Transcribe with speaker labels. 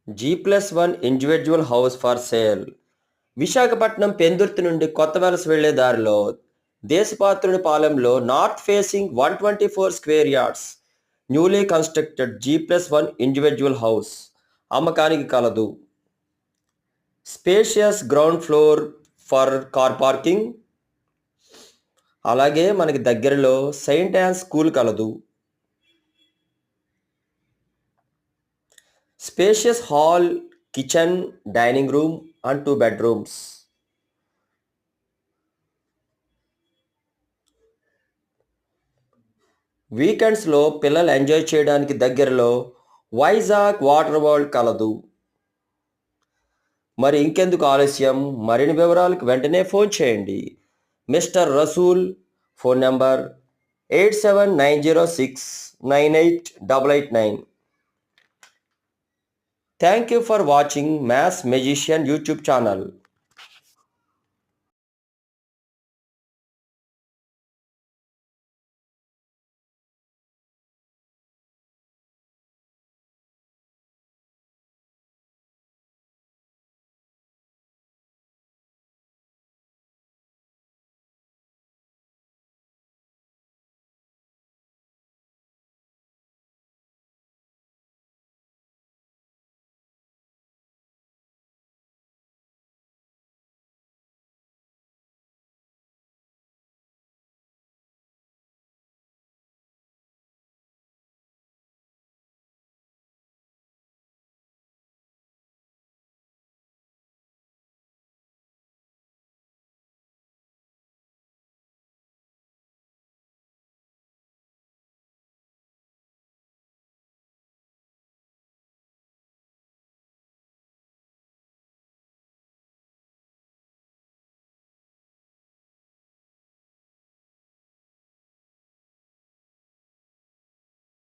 Speaker 1: G+1 individual house for sale. Visakhapatnam Pendurthi నుండి కొత్త వలస వెళ్లే దారిలో దేశపాత్రుని పాలెంలో north facing 124 square yards newly constructed G+1 individual house అమ్మకానికి కలదు. Spacious ground floor for car parking. అలాగే మనకి దగ్గరలో సెయింట్ యాన్ స్కూల్ కలదు. Spacious hall, kitchen, dining room and 2 bedrooms. వీకెండ్స్లో పిల్లలు ఎంజాయ్ చేయడానికి దగ్గరలో వైజాగ్ వాటర్ వరల్డ్ కలదు. మరి ఇంకెందుకు ఆలస్యం, మరిన్ని వివరాలకు వెంటనే ఫోన్ చేయండి. Mister Rasool, phone number 8790698889. Thank you for watching Mass Magician YouTube channel.